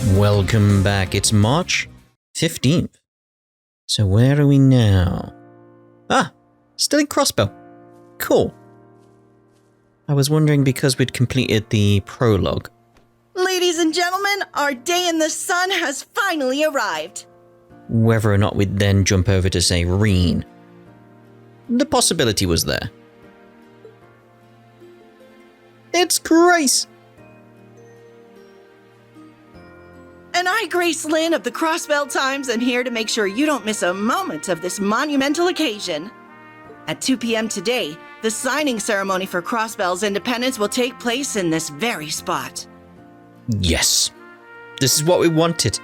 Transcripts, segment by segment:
Welcome back. It's March 15th. So where are we now? Ah, still in Crossbell. Cool. I was wondering because we'd completed the prologue. Ladies and gentlemen, our day in the sun has finally arrived. Whether or not we'd then jump over to say Reen. The possibility was there. It's Grace! And I, Grace Lynn of the Crossbell Times, am here to make sure you don't miss a moment of this monumental occasion. At 2 p.m. today, the signing ceremony for Crossbell's independence will take place in this very spot. Yes. This is what we wanted.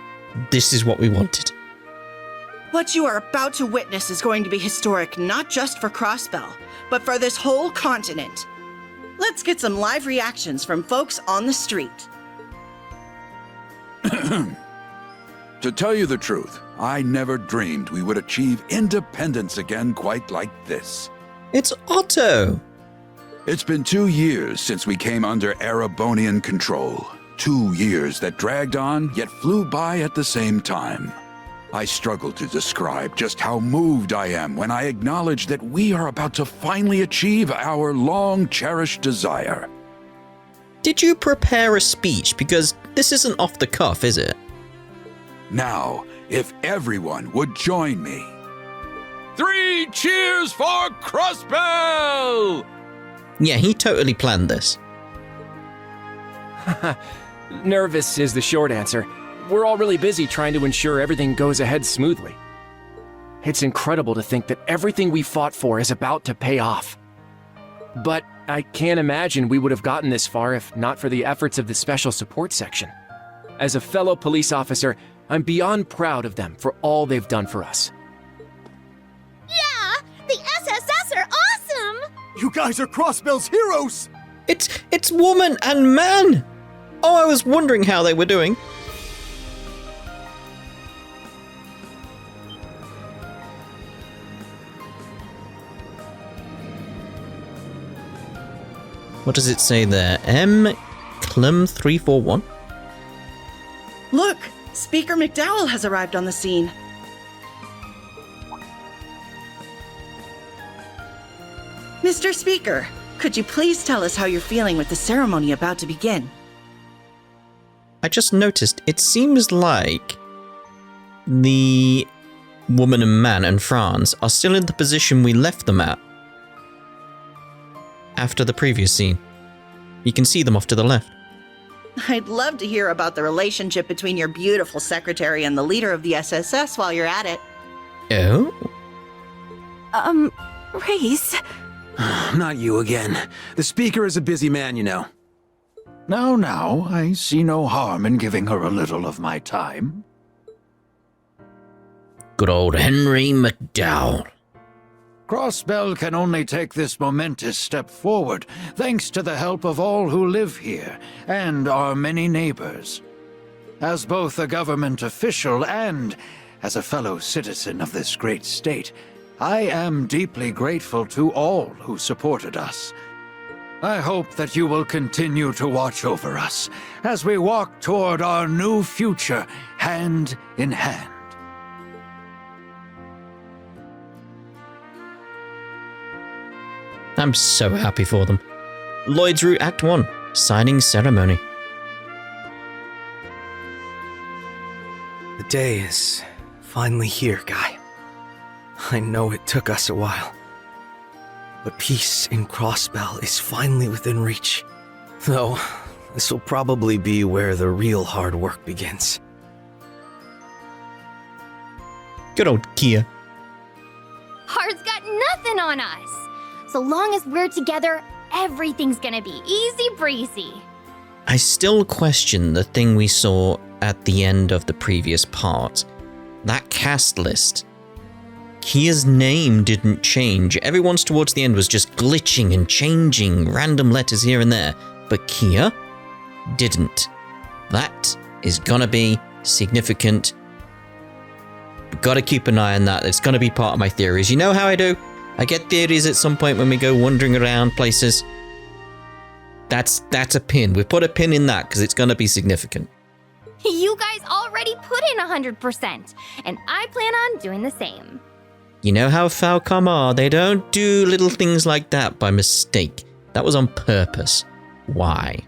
This is what we wanted. What you are about to witness is going to be historic not just for Crossbell, but for this whole continent. Let's get some live reactions from folks on the street. To tell you the truth, I never dreamed we would achieve independence again quite like this. It's Otto! It's been 2 years since we came under Erebonian control. 2 years that dragged on, yet flew by at the same time. I struggle to describe just how moved I am when I acknowledge that we are about to finally achieve our long-cherished desire. Did you prepare a speech? Because this isn't off the cuff, is it? Now, if everyone would join me. 3 cheers for Crossbell! Yeah, he totally planned this. Nervous is the short answer. We're all really busy trying to ensure everything goes ahead smoothly. It's incredible to think that everything we fought for is about to pay off. But I can't imagine we would have gotten this far if not for the efforts of the Special Support Section. As a fellow police officer, I'm beyond proud of them for all they've done for us. Yeah! The SSS are awesome! You guys are Crossbell's heroes! It's woman and man! Oh, I was wondering how they were doing. What does it say there? M. Clem 341? Look, Speaker McDowell has arrived on the scene. Mr. Speaker, could you please tell us how you're feeling with the ceremony about to begin? I just noticed it seems like the woman and man and Franz are still in the position we left them at after the previous scene. You can see them off to the left. I'd love to hear about the relationship between your beautiful secretary and the leader of the SSS while you're at it. Oh? Race? Not you again. The speaker is a busy man, you know. Now, I see no harm in giving her a little of my time. Good old Henry McDowell. Crossbell can only take this momentous step forward thanks to the help of all who live here and our many neighbors. As both a government official and as a fellow citizen of this great state, I am deeply grateful to all who supported us. I hope that you will continue to watch over us as we walk toward our new future hand in hand. I'm so happy for them. Lloyd's Route Act 1, signing ceremony. The day is finally here, Guy. I know it took us a while. But peace in Crossbell is finally within reach. Though, this will probably be where the real hard work begins. Good old Kia. Hard's got nothing on us. So long as we're together, everything's gonna be easy breezy. I still question the thing we saw at the end of the previous part. That cast list. Kia's name didn't change. Everyone's towards the end was just glitching and changing random letters here and there. But Kia didn't. That is gonna be significant. Gotta keep an eye on that. It's gonna be part of my theories. You know how I do? I get theories at some point when we go wandering around places. That's a pin. We put a pin in that because it's gonna be significant. You guys already put in 100%, and I plan on doing the same. You know how Falcom are. They don't do little things like that by mistake. That was on purpose. Why?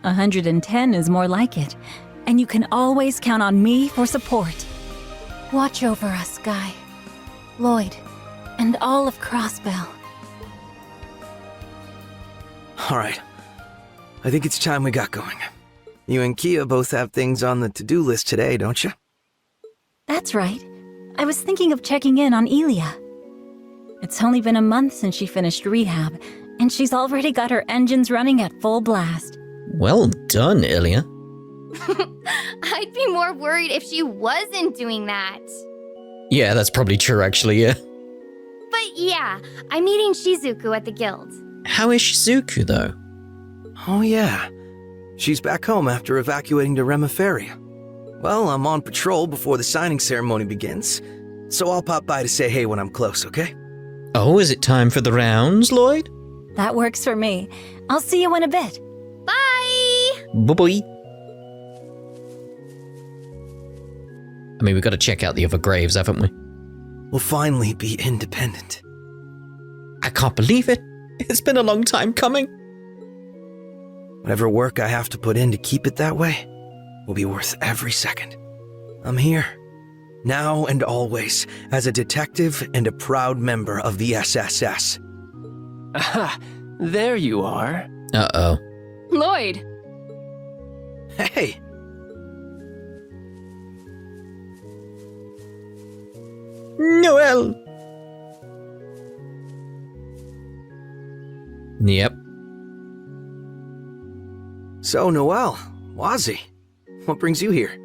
$110 is more like it, and you can always count on me for support. Watch over us, Guy, Lloyd, and all of Crossbell. All right. I think it's time we got going. You and Kia both have things on the to-do list today, don't you? That's right. I was thinking of checking in on Elia. It's only been a month since she finished rehab, and she's already got her engines running at full blast. Well done, Ilya. I'd be more worried if she wasn't doing that. Yeah, that's probably true, actually, yeah. But yeah, I'm meeting Shizuku at the guild. How is Shizuku, though? Oh, yeah. She's back home after evacuating to Reverie. Well, I'm on patrol before the signing ceremony begins, so I'll pop by to say hey when I'm close, okay? Oh, is it time for the rounds, Lloyd? That works for me. I'll see you in a bit. Bye! Bye-bye. I mean, we've got to check out the other graves, haven't we? We'll finally be independent. I can't believe it. It's been a long time coming. Whatever work I have to put in to keep it that way will be worth every second. I'm here, now and always, as a detective and a proud member of the SSS. Aha, there you are. Uh-oh. Lloyd! Hey! Noel! Yep. So, Noelle, Wazzy, what brings you here?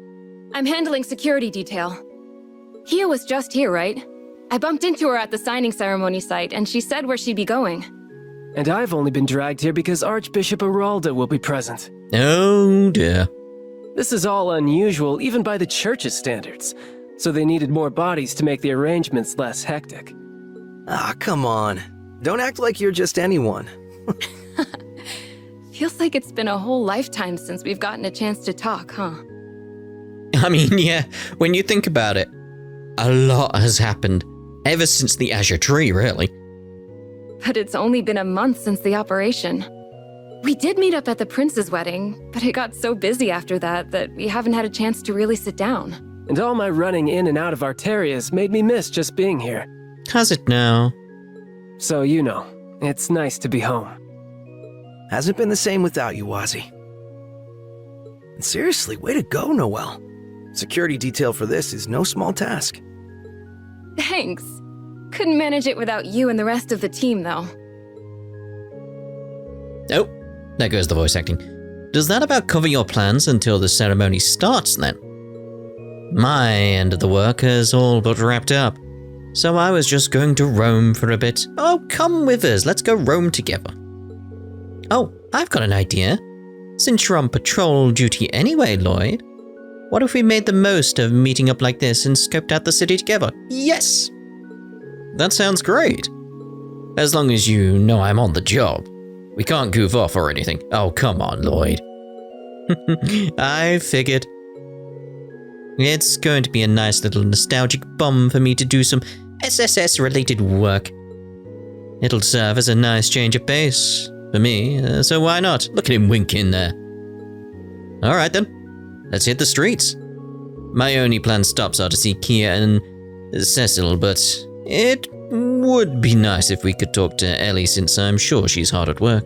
I'm handling security detail. Kia was just here, right? I bumped into her at the signing ceremony site, and she said where she'd be going. And I've only been dragged here because Archbishop Aralda will be present. Oh dear. This is all unusual, even by the church's standards. So they needed more bodies to make the arrangements less hectic. Ah, come on. Don't act like you're just anyone. Feels like it's been a whole lifetime since we've gotten a chance to talk, huh? I mean, yeah, when you think about it, a lot has happened. Ever since the Azure Tree, really. But it's only been a month since the operation. We did meet up at the prince's wedding, but it got so busy after that we haven't had a chance to really sit down. And all my running in and out of Arterias made me miss just being here. Has it now? So, you know, it's nice to be home. Hasn't been the same without you, Wazzy. And seriously, way to go, Noelle. Security detail for this is no small task. Thanks. Couldn't manage it without you and the rest of the team, though. Oh, there goes the voice acting. Does that about cover your plans until the ceremony starts, then? My end of the work is all but wrapped up, so I was just going to roam for a bit. Oh, come with us, let's go roam together. Oh, I've got an idea. Since you're on patrol duty anyway, Lloyd, what if we made the most of meeting up like this and scoped out the city together? Yes! That sounds great. As long as you know I'm on the job. We can't goof off or anything. Oh, come on, Lloyd. I figured. It's going to be a nice little nostalgic bomb for me to do some SSS-related work. It'll serve as a nice change of pace for me, so why not? Look at him winking there. Alright then, let's hit the streets. My only planned stops are to see Kia and Cecil, but it would be nice if we could talk to Ellie since I'm sure she's hard at work.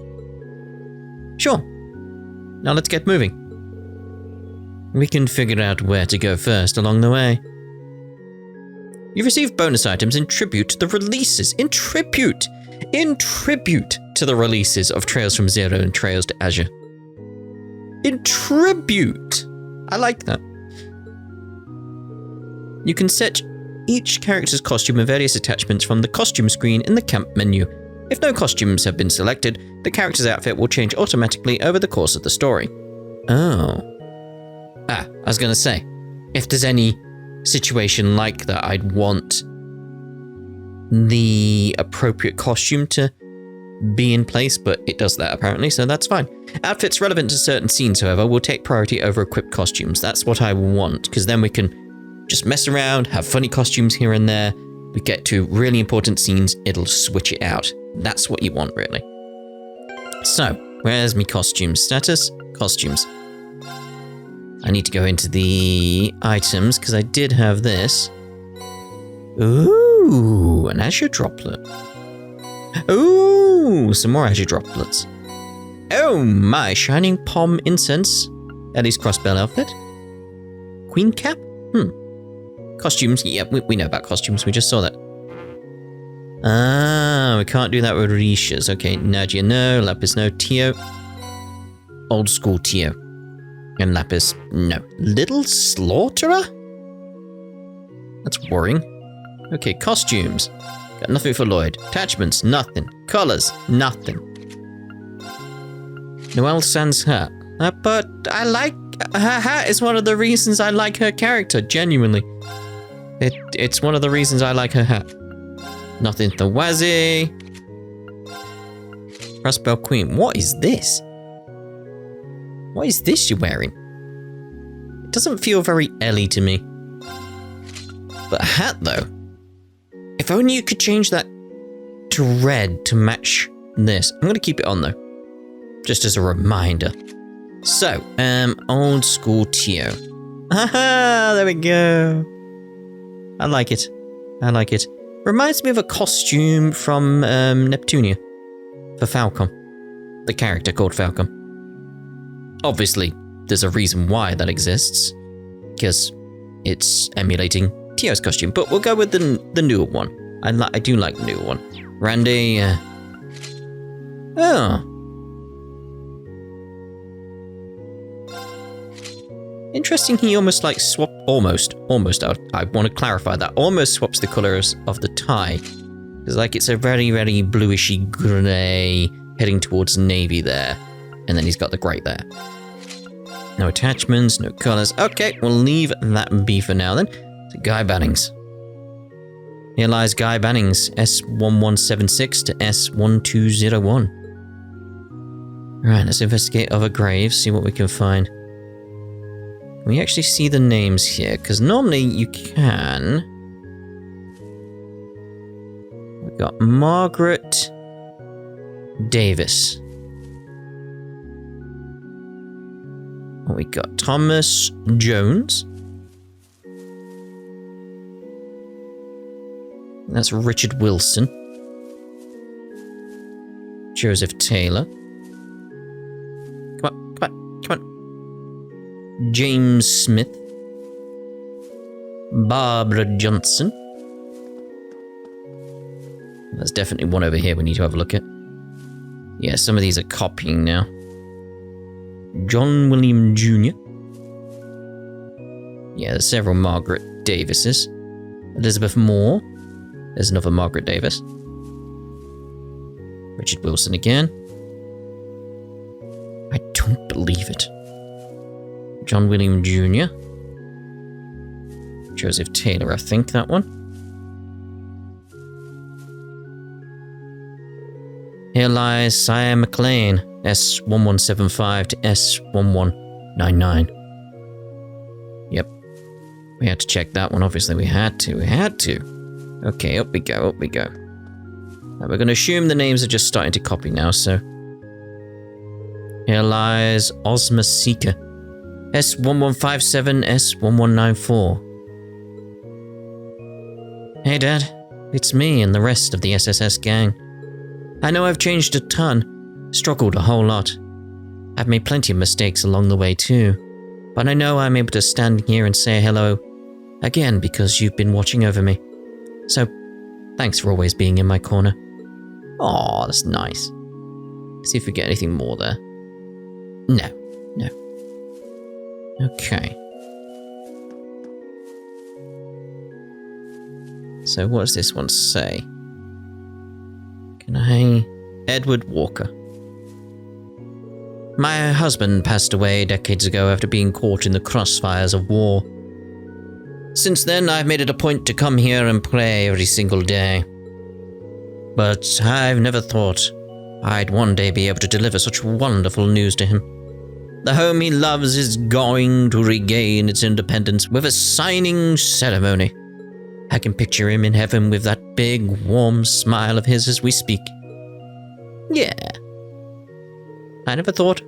Sure. Now let's get moving. We can figure out where to go first along the way. You've received bonus items in tribute to the releases. In tribute to the releases of Trails from Zero and Trails to Azure. In tribute! I like that. You can set each character's costume and various attachments from the costume screen in the camp menu. If no costumes have been selected, the character's outfit will change automatically over the course of the story. Oh. I was gonna say, if there's any situation like that, I'd want the appropriate costume to be in place, but it does that apparently, so that's fine. Outfits relevant to certain scenes, however, will take priority over equipped costumes. That's what I want, because then we can just mess around, have funny costumes here and there. We get to really important scenes, it'll switch it out. That's what you want, really. So, where's my costume status? Costumes. I need to go into the items, because I did have this. Ooh, an azure droplet. Ooh, some more azure droplets. Oh my, shining palm incense. Ellie's Crossbell outfit. Queen cap? Costumes, yeah, we know about costumes, we just saw that. Ah, we can't do that with Risha's. Okay, Nadia no, Lapis no, Tio. Old school Tio. And Lapis, no. Little Slaughterer? That's worrying. Okay, costumes. Got nothing for Lloyd. Attachments, nothing. Colors, nothing. Noelle Sans hat. But I like... Her hat is one of the reasons I like her character, genuinely. It's one of the reasons I like her hat. Nothing for Wazzy. Crossbell Queen. What is this? What is this you're wearing? It doesn't feel very Ellie to me. But a hat, though. If only you could change that to red to match this. I'm going to keep it on, though. Just as a reminder. So, old school Tio. Haha, there we go. I like it. I like it. Reminds me of a costume from Neptunia. For Falcom. The character called Falcom. Obviously, there's a reason why that exists. Because it's emulating Tio's costume. But we'll go with the newer one. I do like the newer one. Randy, oh. Interesting, he almost like almost, I want to clarify that, almost swaps the colours of the tie. Because like it's a very, very bluishy grey heading towards navy there. And then he's got the grey there. No attachments, no colours. Okay, we'll leave that be for now then. So Guy Bannings. Here lies Guy Bannings, S1176 to S1201. Right, let's investigate other graves, see what we can find. Can we actually see the names here? Because normally you can. We've got Margaret Davis. We got Thomas Jones. That's Richard Wilson. Joseph Taylor. Come on, come on, come on. James Smith. Barbara Johnson. There's definitely one over here we need to have a look at. Yeah, some of these are copying now. John William Jr. Yeah, there's several Margaret Davises. Elizabeth Moore. There's another Margaret Davis. Richard Wilson again. I don't believe it. John William Jr. Joseph Taylor, I think that one. Here lies Sire McLean, S1175 to S1199. Yep. We had to check that one, obviously we had to. Okay, up we go. Now we're going to assume the names are just starting to copy now, so... Here lies Ozma Seeker, S1157, S1194. Hey Dad, it's me and the rest of the SSS gang. I know I've changed a ton, struggled a whole lot. I've made plenty of mistakes along the way too, but I know I'm able to stand here and say hello again because you've been watching over me. So, thanks for always being in my corner. Aw, that's nice. Let's see if we get anything more there. No. Okay. So what does this one say? Can I... Edward Walker. My husband passed away decades ago after being caught in the crossfires of war. Since then, I've made it a point to come here and pray every single day. But I've never thought I'd one day be able to deliver such wonderful news to him. The home he loves is going to regain its independence with a signing ceremony. I can picture him in heaven with that big, warm smile of his as we speak. Yeah. I never thought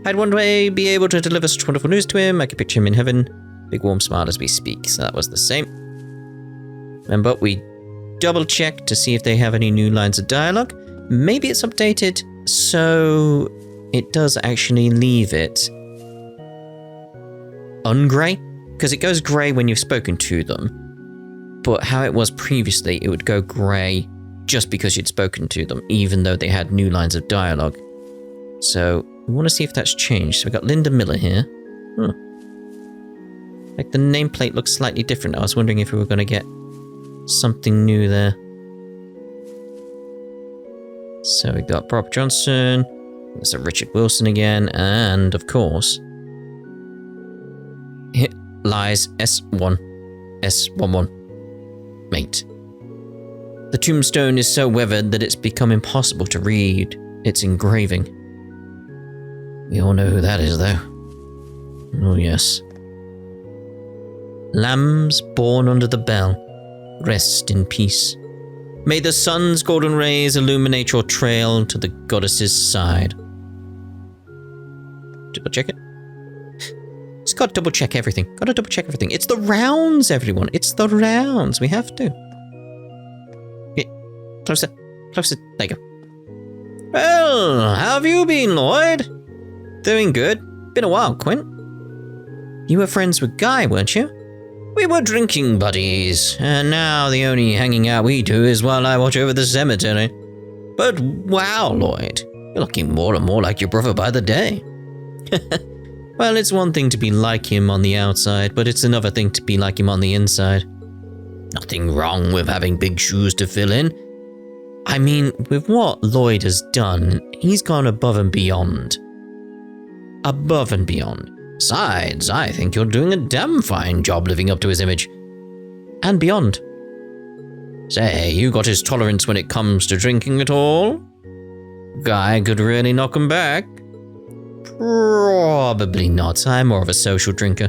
I'd one day be able to deliver such wonderful news to him. I can picture him in heaven, big warm smile as we speak. So that was the same. But we double-checked to see if they have any new lines of dialogue. Maybe it's updated, so it does actually leave it ungrey, because it goes grey when you've spoken to them. But how it was previously, it would go grey just because you'd spoken to them, even though they had new lines of dialogue. So we want to see if that's changed. So we've got Linda Miller here. Like the nameplate looks slightly different. I was wondering if we were going to get something new there. So we got Bob Johnson, there's a Richard Wilson again, and of course, it lies S11, mate. The tombstone is so weathered that it's become impossible to read its engraving. We all know who that is, though. Oh, yes. Lambs born under the bell, rest in peace. May the sun's golden rays illuminate your trail to the goddess's side. Double check it. Just gotta double check everything. Gotta double check everything. It's the rounds, everyone. It's the rounds. We have to. Okay. Closer. Closer. There you go. Well, how have you been, Lloyd? Doing good. Been a while, Quint. You were friends with Guy, weren't you? We were drinking buddies, and now the only hanging out we do is while I watch over the cemetery. But wow, Lloyd, you're looking more and more like your brother by the day. Well, it's one thing to be like him on the outside, but it's another thing to be like him on the inside. Nothing wrong with having big shoes to fill in. I mean, with what Lloyd has done, he's gone above and beyond. Above and beyond. Besides, I think you're doing a damn fine job living up to his image. And beyond. Say, you got his tolerance when it comes to drinking at all? Guy could really knock him back. Probably not. I'm more of a social drinker.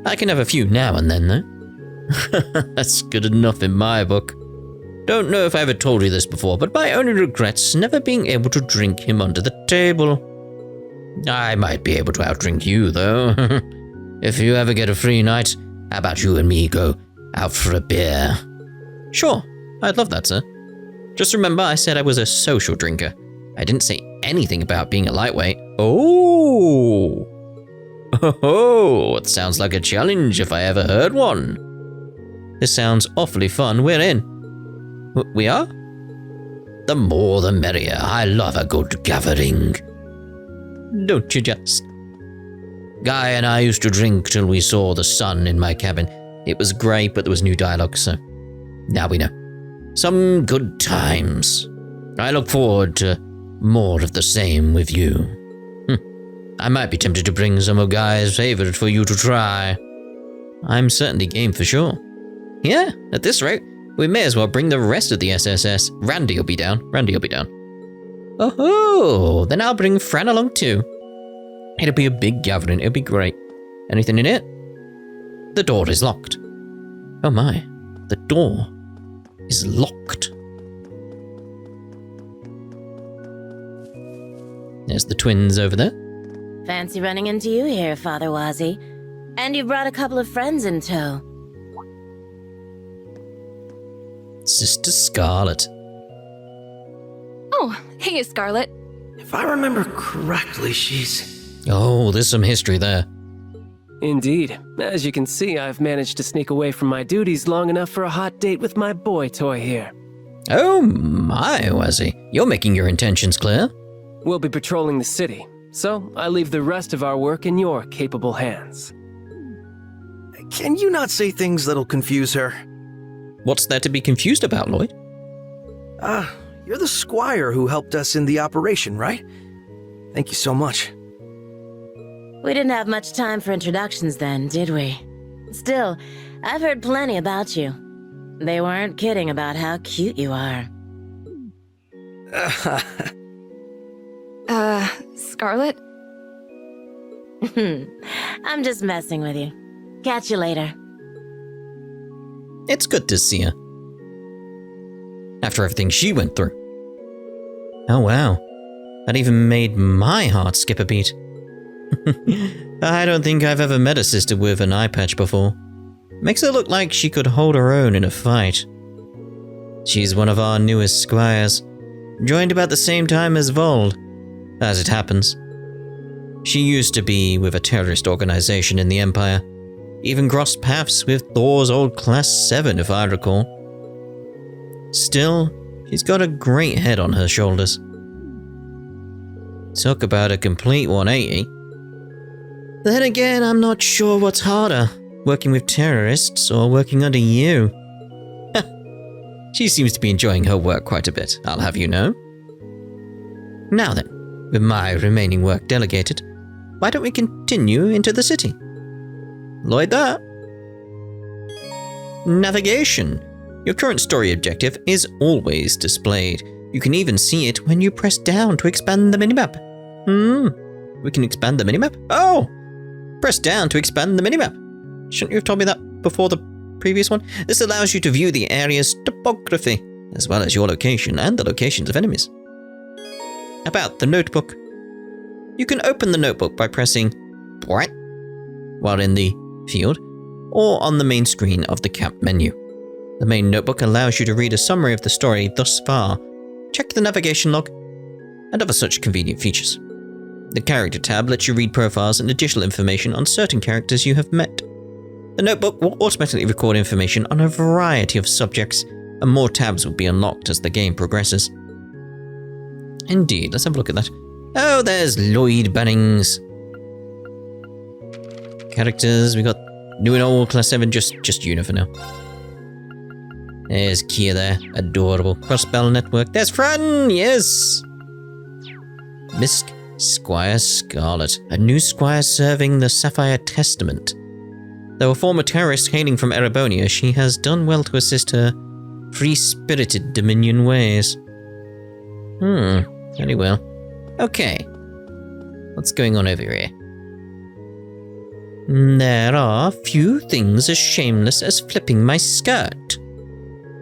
I can have a few now and then, though. That's good enough in my book. Don't know if I ever told you this before, but my only regret's never being able to drink him under the table. I might be able to outdrink you, though. If you ever get a free night, how about you and me go out for a beer? Sure, I'd love that, sir. Just remember I said I was a social drinker. I didn't say anything about being a lightweight. Oh! Oh, it sounds like a challenge if I ever heard one. This sounds awfully fun. We're in. We are? The more the merrier. I love a good gathering. Don't you just? Guy and I used to drink till we saw the sun in my cabin. It was grey, but there was new dialogue, so now we know. Some good times. I look forward to more of the same with you. I might be tempted to bring some of Guy's favourite for you to try. I'm certainly game for sure. Yeah, at this rate, we may as well bring the rest of the SSS. Randy will be down. Oh, then I'll bring Fran along too. It'll be a big gathering. It'll be great. Anything in it? The door is locked. Oh my, the door is locked. There's the twins over there. Fancy running into you here, Father Wazzy. And you brought a couple of friends in tow. Sister Scarlet. Oh, hey, Scarlet. If I remember correctly, she's... Oh, there's some history there. Indeed. As you can see, I've managed to sneak away from my duties long enough for a hot date with my boy toy here. Oh my, Wazzy. You're making your intentions clear. We'll be patrolling the city, so I leave the rest of our work in your capable hands. Can you not say things that'll confuse her? What's there to be confused about, Lloyd? You're the squire who helped us in the operation, right? Thank you so much. We didn't have much time for introductions then, did we? Still, I've heard plenty about you. They weren't kidding about how cute you are. Scarlet? I'm just messing with you. Catch you later. It's good to see her. After everything she went through. Oh wow, that even made my heart skip a beat. I don't think I've ever met a sister with an eye patch before. Makes her look like she could hold her own in a fight. She's one of our newest squires, joined about the same time as Vold, as it happens. She used to be with a terrorist organization in the Empire, even crossed paths with Thor's old Class 7 if I recall. Still, she's got a great head on her shoulders. Talk about a complete 180. Then again, I'm not sure what's harder, working with terrorists or working under you. She seems to be enjoying her work quite a bit, I'll have you know. Now then, with my remaining work delegated, why don't we continue into the city? Lloyd there. Navigation. Your current story objective is always displayed. You can even see it when you press down to expand the minimap. We can expand the minimap? Oh! Press down to expand the minimap. Shouldn't you have told me that before the previous one? This allows you to view the area's topography, as well as your location and the locations of enemies. About the notebook. You can open the notebook by pressing what while in the field, or on the main screen of the camp menu. The main notebook allows you to read a summary of the story thus far, check the navigation log, and other such convenient features. The character tab lets you read profiles and additional information on certain characters you have met. The notebook will automatically record information on a variety of subjects, and more tabs will be unlocked as the game progresses. Indeed, let's have a look at that. Oh, there's Lloyd Bannings. Characters, we got new and old, Class 7, just Una for now. There's Kia there, adorable. Crossbell network, there's Fran, yes! Miss Squire Scarlet, a new squire serving the Sapphire Testament. Though a former terrorist hailing from Erebonia, she has done well to assist her free-spirited Dominion ways. Very well. Okay. What's going on over here? There are few things as shameless as flipping my skirt.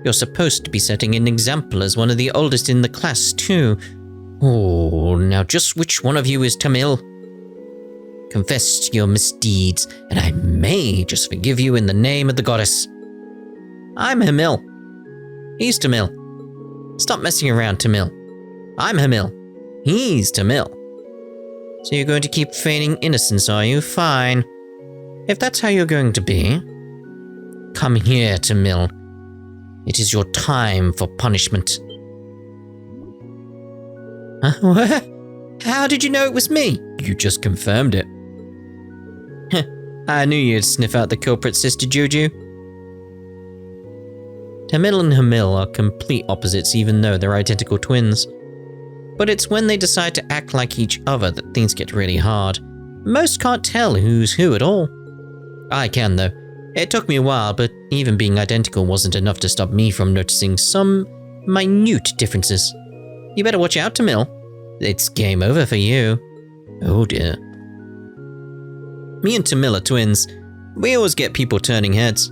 You're supposed to be setting an example as one of the oldest in the class, too. Oh, now just which one of you is Tamil? Confess to your misdeeds, and I may just forgive you in the name of the goddess. I'm Hamil. He's Tamil. Stop messing around, Tamil. I'm Hamil. He's Tamil. So you're going to keep feigning innocence, are you? Fine. If that's how you're going to be, come here, Tamil. It is your time for punishment. What? How did you know it was me? You just confirmed it. I knew you'd sniff out the culprit, Sister Juju. Tamil and Hamil are complete opposites even though they're identical twins. But it's when they decide to act like each other that things get really hard. Most can't tell who's who at all. I can though. It took me a while, but even being identical wasn't enough to stop me from noticing some minute differences. You better watch out, Tamil. It's game over for you. Oh dear. Me and Tamil are twins. We always get people turning heads.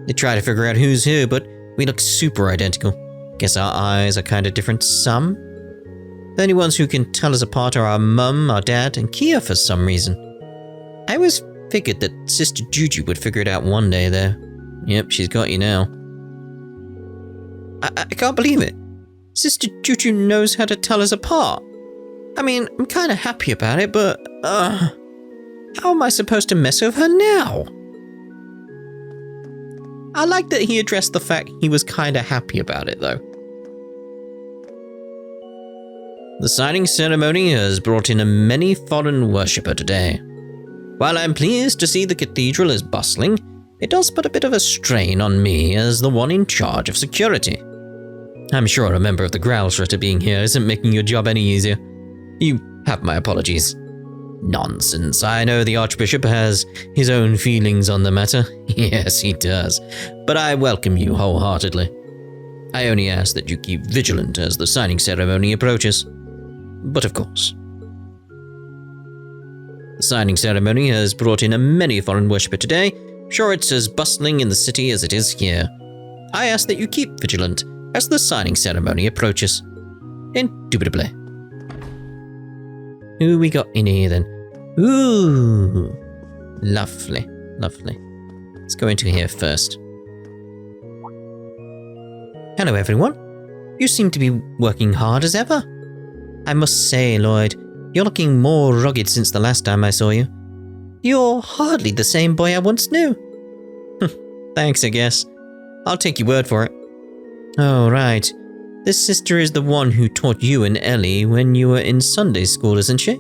They try to figure out who's who, but we look super identical. Guess our eyes are kinda different some. The only ones who can tell us apart are our mum, our dad, and Kia for some reason. I always figured that Sister Juju would figure it out one day though. Yep, she's got you now. I can't believe it. Sister Juju knows how to tell us apart. I mean, I'm kinda happy about it, but how am I supposed to mess with her now? I like that he addressed the fact he was kinda happy about it though. The signing ceremony has brought in a many foreign worshipper today. While I'm pleased to see the cathedral is bustling, it does put a bit of a strain on me as the one in charge of security. I'm sure a member of the Growlshretter being here isn't making your job any easier. You have my apologies. Nonsense, I know the Archbishop has his own feelings on the matter. Yes, he does. But I welcome you wholeheartedly. I only ask that you keep vigilant as the signing ceremony approaches. But of course. The signing ceremony has brought in many foreign worshippers today. Sure, it's as bustling in the city as it is here. I ask that you keep vigilant as the signing ceremony approaches. Indubitably. Who we got in here then? Ooh, lovely, lovely. Let's go into here first. Hello, everyone. You seem to be working hard as ever. I must say, Lloyd, you're looking more rugged since the last time I saw you. You're hardly the same boy I once knew. Thanks, I guess. I'll take your word for it. Oh, right. This sister is the one who taught you and Ellie when you were in Sunday school, isn't she?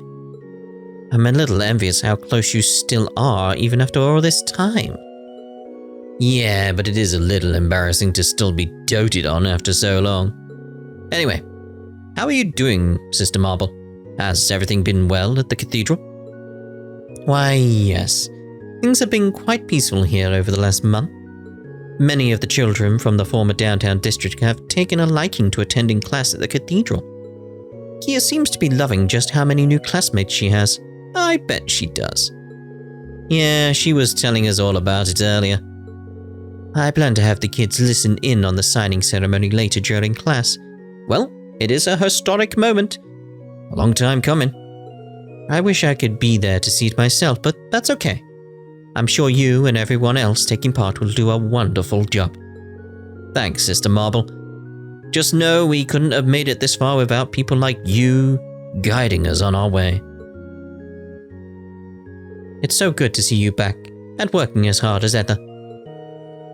I'm a little envious how close you still are even after all this time. Yeah, but it is a little embarrassing to still be doted on after so long. Anyway, how are you doing, Sister Marble? Has everything been well at the cathedral? Why, yes. Things have been quite peaceful here over the last month. Many of the children from the former downtown district have taken a liking to attending class at the cathedral. Kia seems to be loving just how many new classmates she has. I bet she does. Yeah, she was telling us all about it earlier. I plan to have the kids listen in on the signing ceremony later during class. Well, it is a historic moment. A long time coming. I wish I could be there to see it myself, but that's okay. I'm sure you and everyone else taking part will do a wonderful job. Thanks, Sister Marble. Just know we couldn't have made it this far without people like you guiding us on our way. It's so good to see you back and working as hard as ever.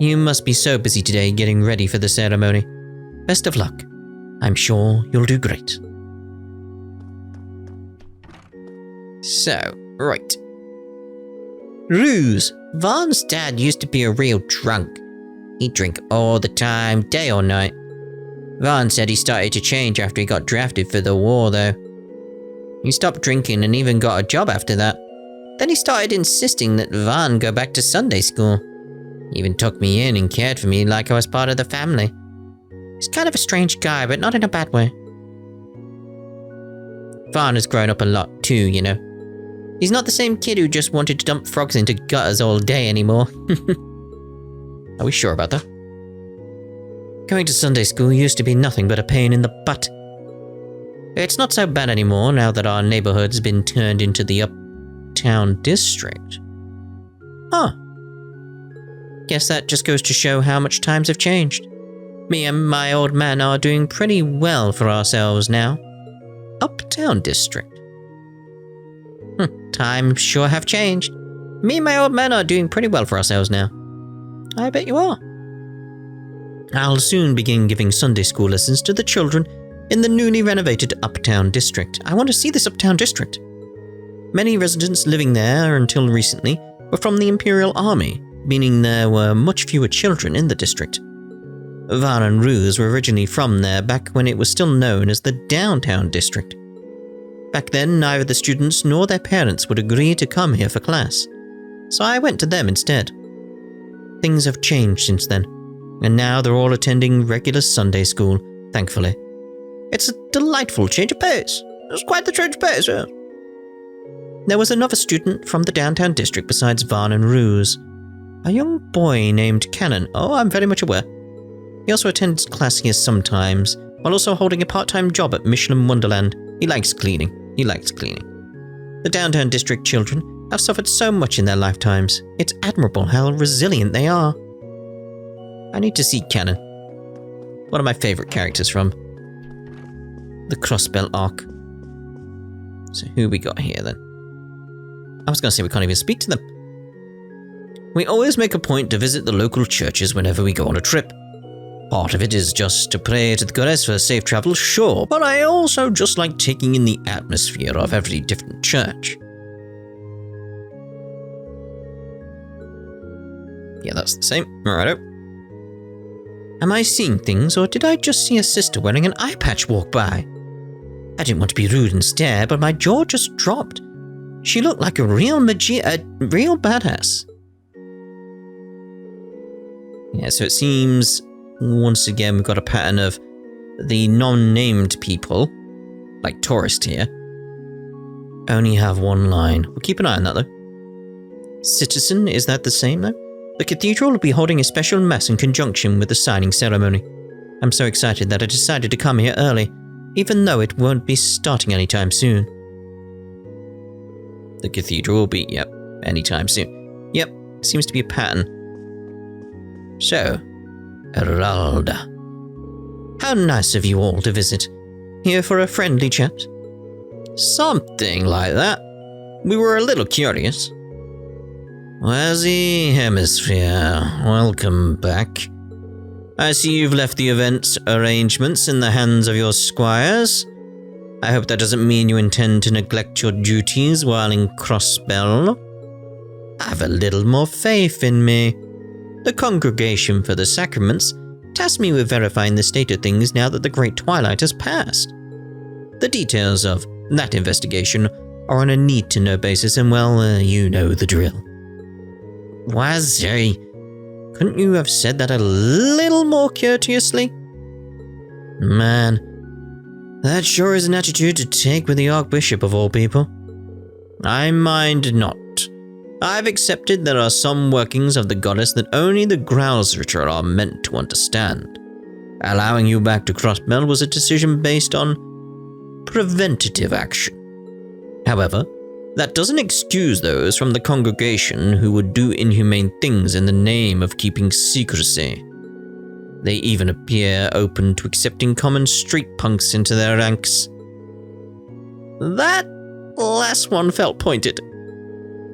You must be so busy today getting ready for the ceremony. Best of luck. I'm sure you'll do great. So, right. Ruse, Vaughn's dad used to be a real drunk. He'd drink all the time, day or night. Vaughn said he started to change after he got drafted for the war, though. He stopped drinking and even got a job after that. Then he started insisting that Vaughn go back to Sunday school. He even took me in and cared for me like I was part of the family. He's kind of a strange guy, but not in a bad way. Vaughn has grown up a lot too, you know. He's not the same kid who just wanted to dump frogs into gutters all day anymore. Are we sure about that? Going to Sunday school used to be nothing but a pain in the butt. It's not so bad anymore now that our neighborhood's been turned into the uptown district. Huh. Guess that just goes to show how much times have changed. Me and my old man are doing pretty well for ourselves now. Uptown district. Times sure have changed. Me and my old man are doing pretty well for ourselves now. I bet you are. I'll soon begin giving Sunday school lessons to the children in the newly renovated Uptown District. I want to see this Uptown District. Many residents living there until recently were from the Imperial Army, meaning there were much fewer children in the district. Van and Ruse were originally from there back when it was still known as the Downtown District. Back then, neither the students nor their parents would agree to come here for class, so I went to them instead. Things have changed since then, and now they're all attending regular Sunday school, thankfully. It's a delightful change of pace. It's quite the change of pace, yeah. There was another student from the Downtown District besides Van and Ruse. A young boy named Cannon. Oh, I'm very much aware. He also attends class here sometimes, while also holding a part-time job at Michelin Wonderland. He likes cleaning. The Downtown District children have suffered so much in their lifetimes. It's admirable how resilient they are. I need to see Cannon. One of my favorite characters from the Crossbell arc. So who we got here then? I was going to say we can't even speak to them. We always make a point to visit the local churches whenever we go on a trip. Part of it is just to pray to the goddess for safe travel, sure, but I also just like taking in the atmosphere of every different church. Yeah, that's the same. Righto. Am I seeing things, or did I just see a sister wearing an eye patch walk by? I didn't want to be rude and stare, but my jaw just dropped. She looked like a real real badass. Yeah, so it seems, once again, we've got a pattern of the non-named people, like tourist here, only have one line. We'll keep an eye on that, though. Citizen, is that the same, though? The cathedral will be holding a special mass in conjunction with the signing ceremony. I'm so excited that I decided to come here early, even though it won't be starting anytime soon. The cathedral will be, yep, anytime soon. Yep, seems to be a pattern. So, Eralda. How nice of you all to visit. Here for a friendly chat? Something like that. We were a little curious. Wazzy Hemisphere, welcome back. I see you've left the event arrangements in the hands of your squires. I hope that doesn't mean you intend to neglect your duties while in Crossbell. Have a little more faith in me. The Congregation for the Sacraments tasked me with verifying the state of things now that the Great Twilight has passed. The details of that investigation are on a need-to-know basis, and well, you know the drill. Wazzy, couldn't you have said that a little more courteously? Man, that sure is an attitude to take with the Archbishop of all people. I mind not. I've accepted there are some workings of the goddess that only the Growlsritter are meant to understand. Allowing you back to Crossbell was a decision based on preventative action. However, that doesn't excuse those from the congregation who would do inhumane things in the name of keeping secrecy. They even appear open to accepting common street punks into their ranks. That last one felt pointed.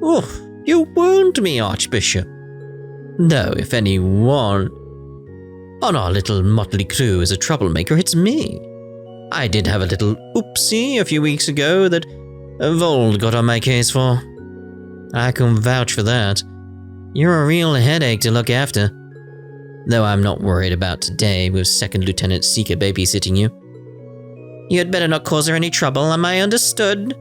Oof. You wound me, Archbishop. Though, if anyone on our little motley crew is a troublemaker, it's me. I did have a little oopsie a few weeks ago that Vold got on my case for. I can vouch for that. You're a real headache to look after. Though I'm not worried about today with Second Lieutenant Seeker babysitting you. You had better not cause her any trouble, am I understood?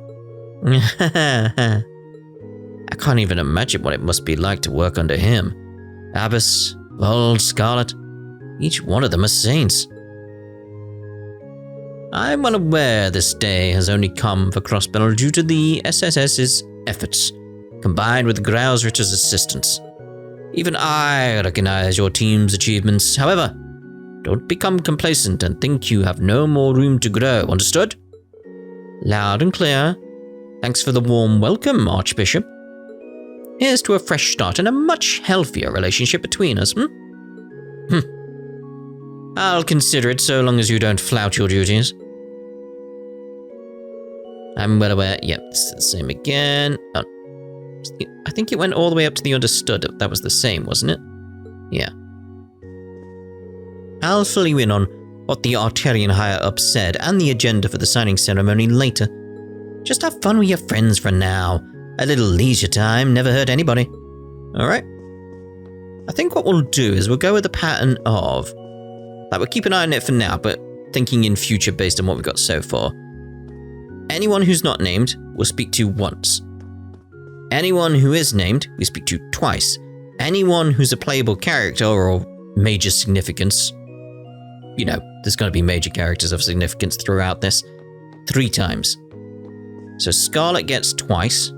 I can't even imagine what it must be like to work under him. Abbess, Vold, Scarlet, each one of them are saints. I'm well aware this day has only come for Crossbell due to the SSS's efforts, combined with Growlsritter's assistance. Even I recognize your team's achievements. However, don't become complacent and think you have no more room to grow, understood? Loud and clear. Thanks for the warm welcome, Archbishop. Here's to a fresh start and a much healthier relationship between us, I'll consider it so long as you don't flout your duties. I'm well aware. Yep, it's the same again. Oh, I think it went all the way up to the understood. That was the same, wasn't it? Yeah. I'll fill you in on what the Arterian higher-ups said and the agenda for the signing ceremony later. Just have fun with your friends for now. A little leisure time never hurt anybody. Alright? I think what we'll do is we'll go with the pattern of... Like, we'll keep an eye on it for now, but thinking in future based on what we've got so far. Anyone who's not named, we'll speak to once. Anyone who is named, we speak to twice. Anyone who's a playable character or major significance, you know, there's going to be major characters of significance throughout this, 3 times. So Scarlet gets twice,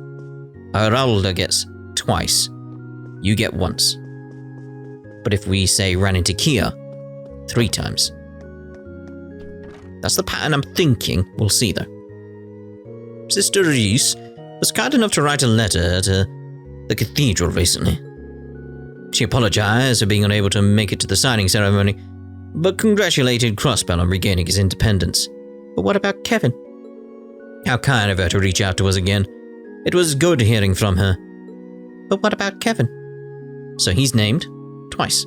Aralda gets twice, you get once. But if we say ran into Kia, 3 times. That's the pattern I'm thinking. We'll see though. Sister Reese was kind enough to write a letter to the cathedral recently. She apologized for being unable to make it to the signing ceremony, but congratulated Crossbell on regaining his independence. But what about Kevin? How kind of her to reach out to us again. It was good hearing from her. But what about Kevin? So he's named twice.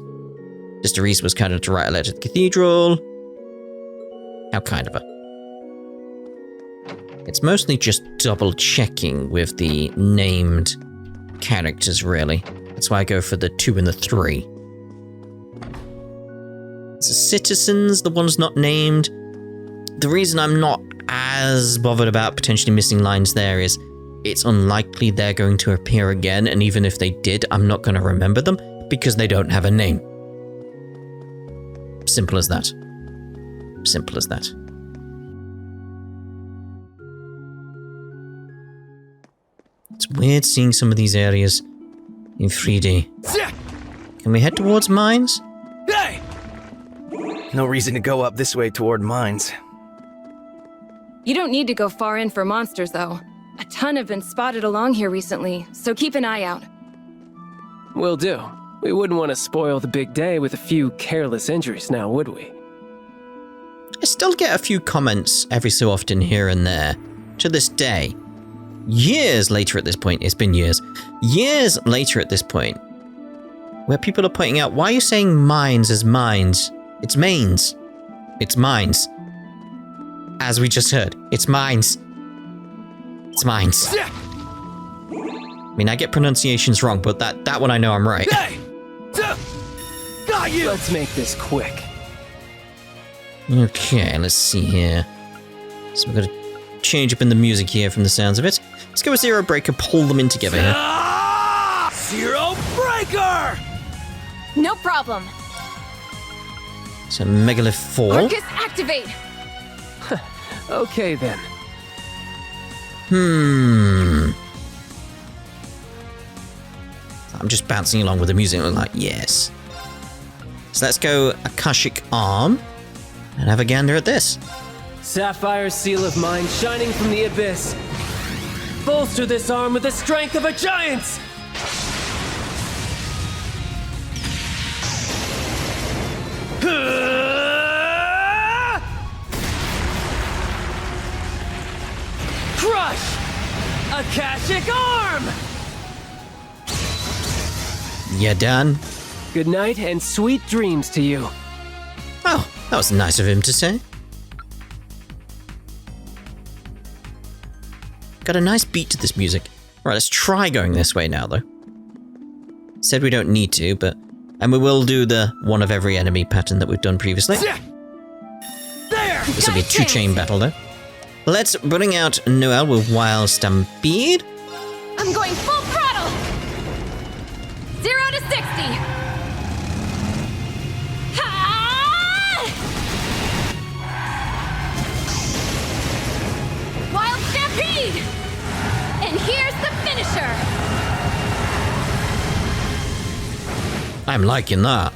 Sister Reese was kind enough to write a letter to the cathedral. How kind of her. It's mostly just double checking with the named characters, really. That's why I go for the 2 and the 3. The citizens, the ones not named. The reason I'm not as bothered about potentially missing lines there is it's unlikely they're going to appear again, and even if they did, I'm not going to remember them because they don't have a name. Simple as that. Simple as that. It's weird seeing some of these areas in 3D. Can we head towards mines? No reason to go up this way toward mines. You don't need to go far in for monsters, though. A ton have been spotted along here recently, so keep an eye out. Will do. We wouldn't want to spoil the big day with a few careless injuries now, would we? I still get a few comments every so often here and there. To this day. Years later at this point. It's been years. Years later at this point. Where people are pointing out, why are you saying mines as mines? It's mains. It's mines. As we just heard. It's mines. It's mines. I mean, I get pronunciations wrong, but that one I know I'm right. Got you! Let's make this quick. Okay, let's see here. So we've got to change up in the music here from the sounds of it. Let's go with Zero Breaker, pull them in together here. Zero Breaker! No problem. So Megalith 4. Arcus, activate! Okay then. I'm just bouncing along with the music. I'm like, yes. So let's go Akashic Arm and have a gander at this. Sapphire Seal of Mine shining from the abyss. Bolster this arm with the strength of a giant! Crush! Akashic Arm! You done? Good night and sweet dreams to you. Oh, that was nice of him to say. Got a nice beat to this music. Right, let's try going this way now, though. Said we don't need to, but... And we will do the one of every enemy pattern that we've done previously. There! This will be a 2-chain battle, though. Let's bring out Noelle with Wild Stampede. I'm going full throttle! 0 to 60! Ha! Wild Stampede! And here's the finisher! I'm liking that.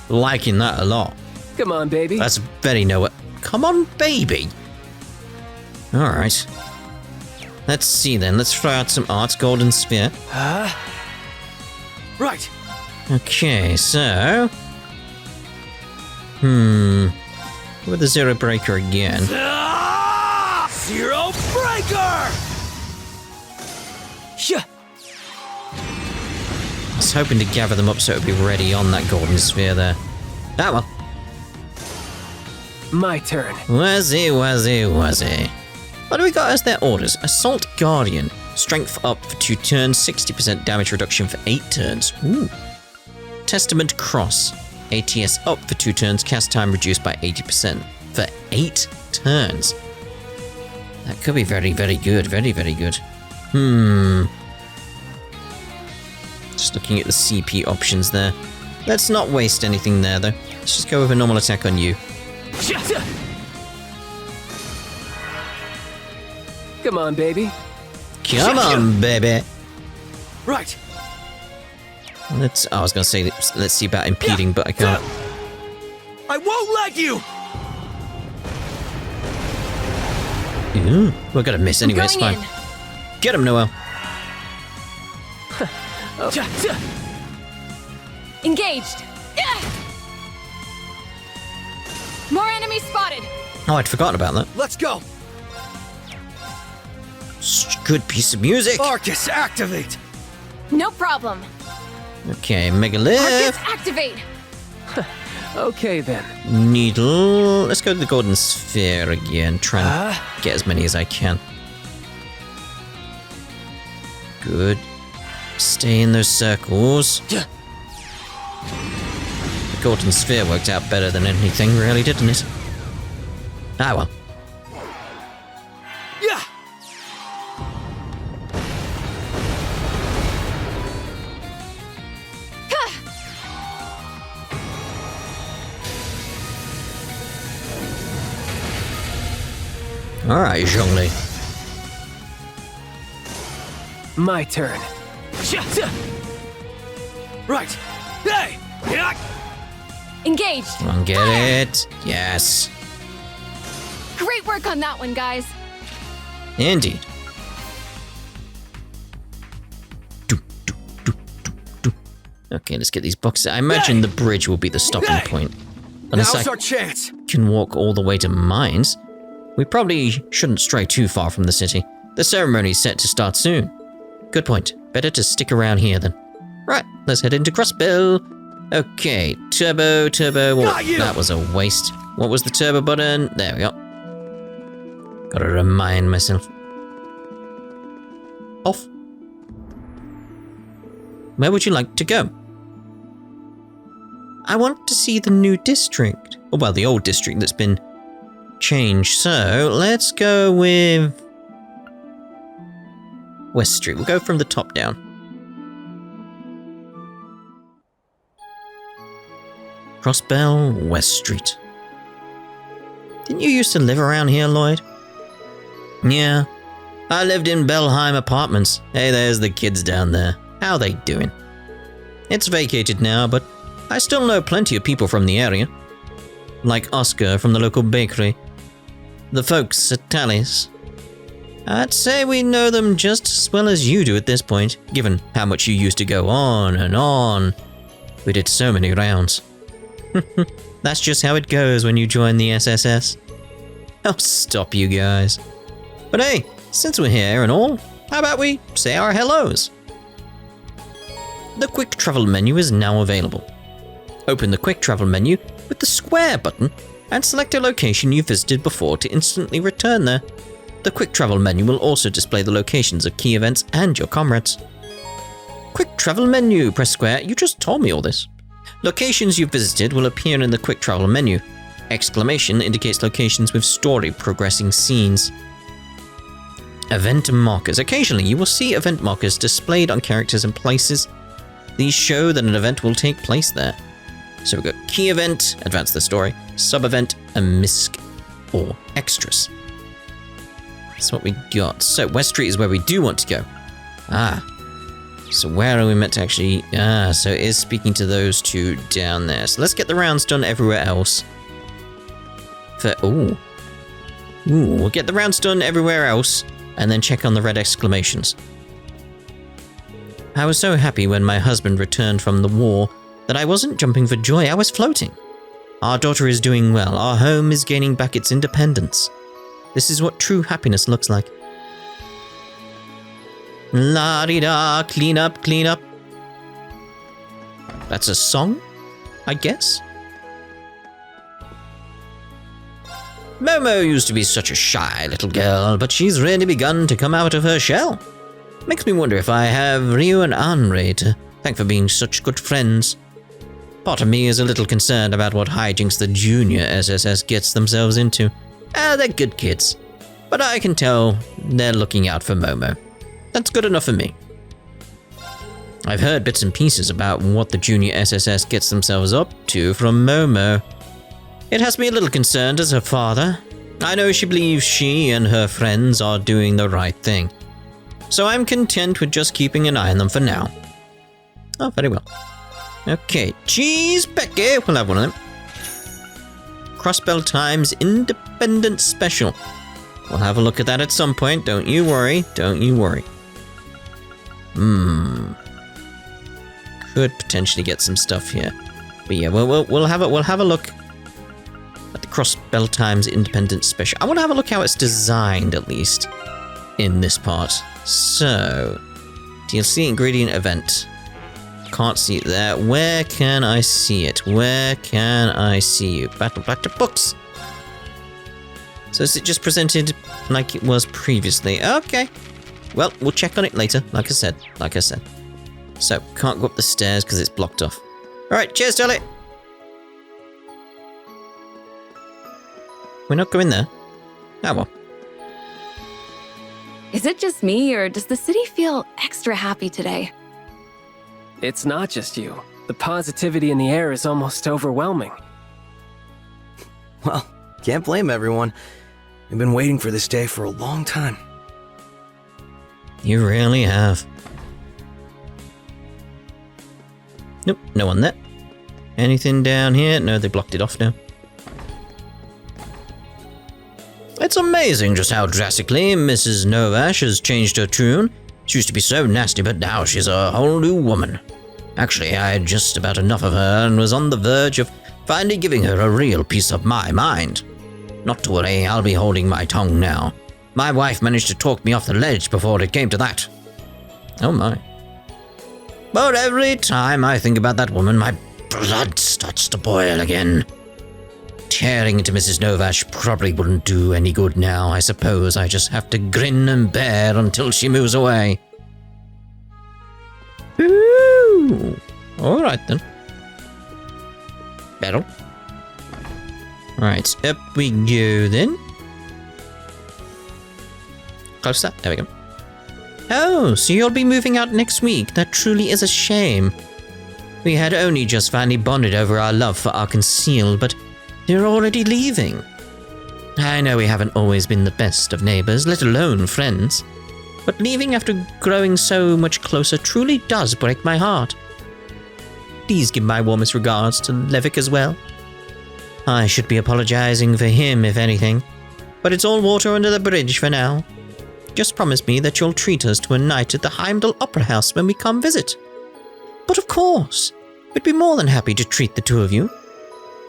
Liking that a lot. Come on, baby. That's very Noelle. Come on, baby. Alright. Let's see then. Let's try out some art. Golden Sphere. Right. Okay, so... With the Zero Breaker again. Zero Breaker! I was hoping to gather them up so it would be ready on that Golden Sphere there. Ah well. My turn. Wazzy, wazzy, wazzy. What do we got as their orders? Assault Guardian. Strength up for 2 turns, 60% damage reduction for 8 turns. Ooh. Testament Cross. ATS up for 2 turns, cast time reduced by 80% for 8 turns. That could be very, very good. Very, very good. Just looking at the CP options there. Let's not waste anything there, though. Let's just go with a normal attack on you. Come on, baby. Come on, baby. Right. I was going to say, let's see about impeding, but I can't. I won't let you! Ooh, we're going to miss anyway, it's fine. Get him, Noelle. Engaged. More enemies spotted. Oh, I'd forgotten about that. Let's go! Good piece of music. Arcus, activate! No problem. Okay, Megalith. Arcus, activate. Okay then. Needle. Let's go to the Golden Sphere again. Try and get as many as I can. Good. Stay in those circles. The Golden Sphere worked out better than anything, really, didn't it? Ah, well. Yeah! Alright, Zhongli. My turn. Right. Hey! Engaged. Come on, get it. Yes. Great work on that one, guys. Indeed. Okay, let's get these boxes. I imagine the bridge will be the stopping point. Unless Now's I our chance. can walk all the way to mines. We probably shouldn't stray too far from the city. The ceremony's set to start soon. Good point. Better to stick around here then. Right, let's head into Crossbell. Okay, turbo. Well, that was a waste. What was the turbo button? There we go. Gotta remind myself. Off. Where would you like to go? I want to see the new district. Oh, well, the old district that's been changed. So, let's go with West Street. We'll go from the top down. Crossbell, West Street. Didn't you used to live around here, Lloyd? Yeah. I lived in Belheim Apartments. Hey, there's the kids down there. How they doing? It's vacated now, but I still know plenty of people from the area. Like Oscar from the local bakery. The folks at Tally's. I'd say we know them just as well as you do at this point, given how much you used to go on and on. We did so many rounds. That's just how it goes when you join the SSS. I'll stop you guys. But hey, since we're here and all, how about we say our hellos? The quick travel menu is now available. Open the quick travel menu with the square button and select a location you visited before to instantly return there. The quick travel menu will also display the locations of key events and your comrades. Quick travel menu, press square. You just told me all this. Locations you visited will appear in the quick travel menu. Exclamation indicates locations with story progressing scenes. Event markers. Occasionally you will see event markers displayed on characters and places. These show that an event will take place there. So we've got key event, advance the story, sub-event, and misc or extras. That's what we got. So West Street is where we do want to go. So where are we meant to actually... so it is speaking to those two down there. So let's get the rounds done everywhere else. We'll get the rounds done everywhere else, and then check on the red exclamations. I was so happy when my husband returned from the war that I wasn't jumping for joy, I was floating. Our daughter is doing well, our home is gaining back its independence. This is what true happiness looks like. La-di-da, clean up, clean up. That's a song, I guess? Momo used to be such a shy little girl, but she's really begun to come out of her shell. Makes me wonder if I have Ryu and Henri to thank for being such good friends. Part of me is a little concerned about what hijinks the junior SSS gets themselves into. They're good kids, but I can tell they're looking out for Momo. That's good enough for me. I've heard bits and pieces about what the junior SSS gets themselves up to from Momo. It has me a little concerned as her father. I know she believes she and her friends are doing the right thing. So I'm content with just keeping an eye on them for now. Oh, very well. Okay, cheese Becky. We'll have one of them. Crossbell Times Independent Special. We'll have a look at that at some point. Don't you worry. Don't you worry. Could potentially get some stuff here. But yeah, we'll have a look at the Crossbell Times Independent Special. I want to have a look how it's designed, at least, in this part. So, DLC ingredient event. Can't see it there. Where can I see it? Where can I see you? Battle books. So is it just presented like it was previously? Okay. Well, we'll check on it later, like I said. So, can't go up the stairs because it's blocked off. Alright, cheers, Charlie! We're not going there. Oh well. Is it just me, or does the city feel extra happy today? It's not just you. The positivity in the air is almost overwhelming. Well, can't blame everyone. We've been waiting for this day for a long time. You really have. Nope, no one there. Anything down here? No, they blocked it off now. It's amazing just how drastically Mrs. Novash has changed her tune. She used to be so nasty, but now she's a whole new woman. Actually, I had just about enough of her and was on the verge of finally giving her a real piece of my mind. Not to worry, I'll be holding my tongue now. My wife managed to talk me off the ledge before it came to that. Oh my. But every time I think about that woman, my blood starts to boil again. Tearing into Mrs. Novash probably wouldn't do any good now. I suppose I just have to grin and bear until she moves away. Ooh. Alright then. Battle. Right, up we go then. Close that. There we go. Oh, so you'll be moving out next week. That truly is a shame. We had only just finally bonded over our love for Arkansas, but you're already leaving. I know we haven't always been the best of neighbors, let alone friends. But leaving after growing so much closer truly does break my heart. Please give my warmest regards to Levick as well. I should be apologizing for him, if anything. But it's all water under the bridge for now. Just promise me that you'll treat us to a night at the Heimdall Opera House when we come visit. But of course, we'd be more than happy to treat the two of you.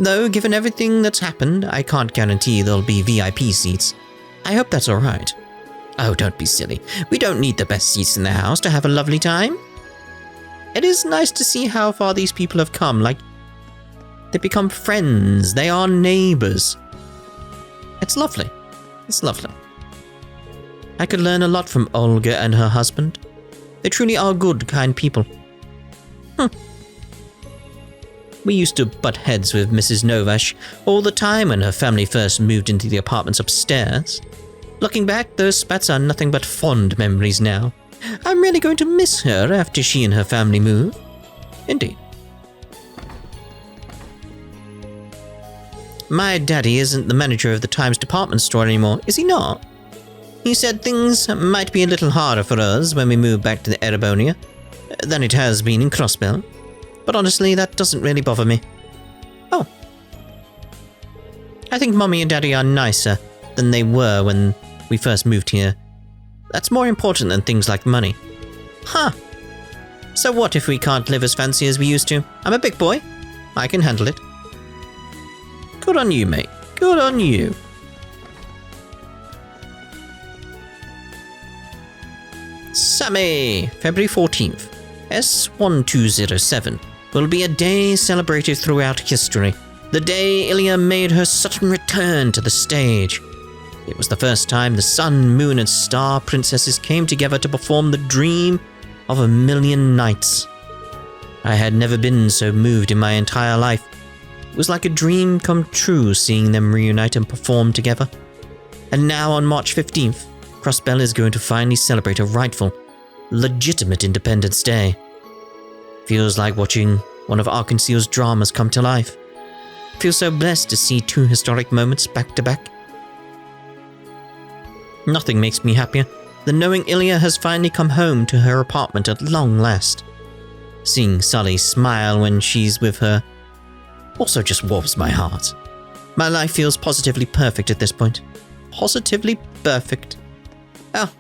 Though, given everything that's happened, I can't guarantee there'll be VIP seats. I hope that's alright. Oh, don't be silly. We don't need the best seats in the house to have a lovely time. It is nice to see how far these people have come, like, they become friends, they are neighbors. It's lovely. It's lovely. I could learn a lot from Olga and her husband. They truly are good, kind people. We used to butt heads with Mrs. Novash all the time when her family first moved into the apartments upstairs. Looking back, those spats are nothing but fond memories now. I'm really going to miss her after she and her family move. Indeed. My daddy isn't the manager of the Times department store anymore, is he not? He said things might be a little harder for us when we move back to the Erebonia than it has been in Crossbell. But honestly, that doesn't really bother me. Oh. I think Mommy and Daddy are nicer than they were when we first moved here. That's more important than things like money. Huh. So what if we can't live as fancy as we used to? I'm a big boy. I can handle it. Good on you, mate. Good on you. Sammy, February 14th. S1207 will be a day celebrated throughout history. The day Ilya made her sudden return to the stage. It was the first time the sun, moon, and star princesses came together to perform the dream of a million nights. I had never been so moved in my entire life. It was like a dream come true seeing them reunite and perform together. And now on March 15th, Crossbell is going to finally celebrate a rightful, legitimate Independence Day. Feels like watching one of Arkansas's dramas come to life. Feels so blessed to see two historic moments back to back. Nothing makes me happier than knowing Ilya has finally come home to her apartment at long last. Seeing Sully smile when she's with her also just warms my heart. My life feels positively perfect at this point. Positively perfect. Oh,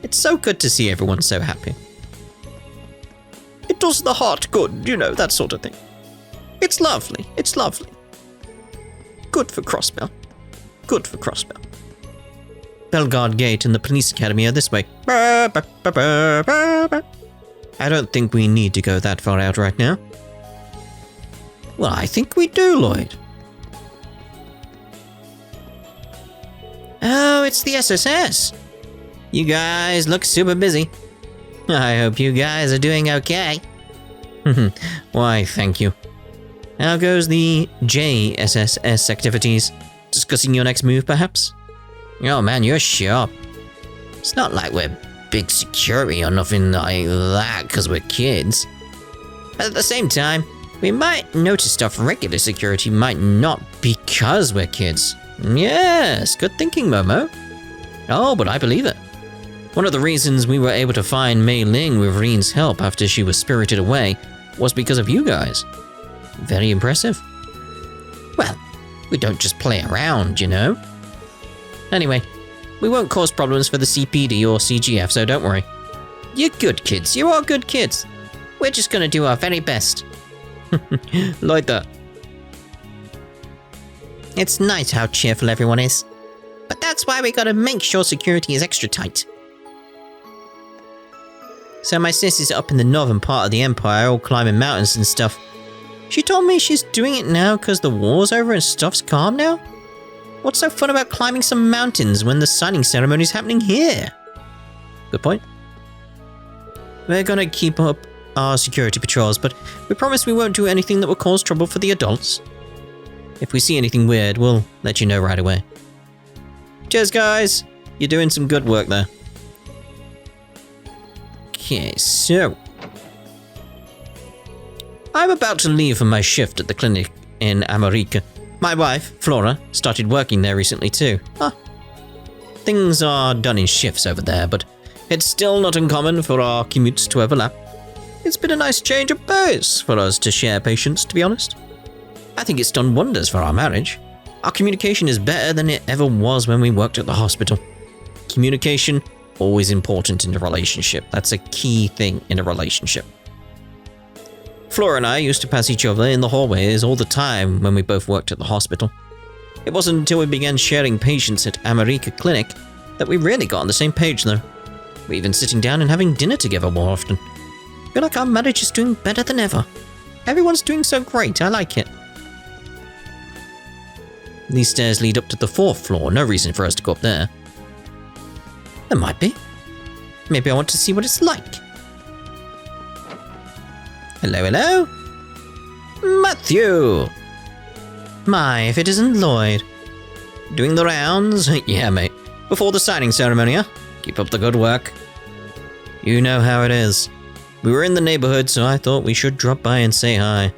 it's so good to see everyone so happy. It does the heart good, you know, that sort of thing. It's lovely, it's lovely. Good for Crossbell. Good for Crossbell. Belgard Gate and the police academy are this way. I don't think we need to go that far out right now. Well, I think we do, Lloyd. Oh, it's the SSS. You guys look super busy. I hope you guys are doing okay. Why, thank you. How goes the JSSS activities? Discussing your next move, perhaps? Oh man, you're sharp. It's not like we're big security or nothing like that because we're kids. But at the same time, we might notice stuff regular security might not because we're kids. Yes, good thinking, Momo. Oh, but I believe it. One of the reasons we were able to find Mei Ling with Reen's help after she was spirited away was because of you guys. Very impressive. Well, we don't just play around, you know. Anyway, we won't cause problems for the CPD or CGF, so don't worry. You're good kids. You're all good kids. We're just gonna do our very best. Like that. It's nice how cheerful everyone is. But that's why we gotta make sure security is extra tight. So my sis is up in the northern part of the Empire, all climbing mountains and stuff. She told me she's doing it now because the war's over and stuff's calm now? What's so fun about climbing some mountains when the signing ceremony's happening here? Good point. We're gonna keep up our security patrols, but we promise we won't do anything that will cause trouble for the adults. If we see anything weird, we'll let you know right away. Cheers, guys! You're doing some good work there. Okay, so... I'm about to leave for my shift at the clinic in America. My wife, Flora, started working there recently too. Things are done in shifts over there, but it's still not uncommon for our commutes to overlap. It's been a nice change of pace for us to share patients, to be honest. I think it's done wonders for our marriage. Our communication is better than it ever was when we worked at the hospital. Communication, always important in a relationship. That's a key thing in a relationship. Flora and I used to pass each other in the hallways all the time when we both worked at the hospital. It wasn't until we began sharing patients at America Clinic that we really got on the same page, though. We're even sitting down and having dinner together more often. I feel like our marriage is doing better than ever. Everyone's doing so great, I like it. These stairs lead up to the 4th floor, no reason for us to go up there. There might be. Maybe I want to see what it's like. Hello, hello? Matthew! My, if it isn't Lloyd. Doing the rounds? Yeah, mate. Before the signing ceremony, huh? Keep up the good work. You know how it is. We were in the neighborhood, so I thought we should drop by and say hi.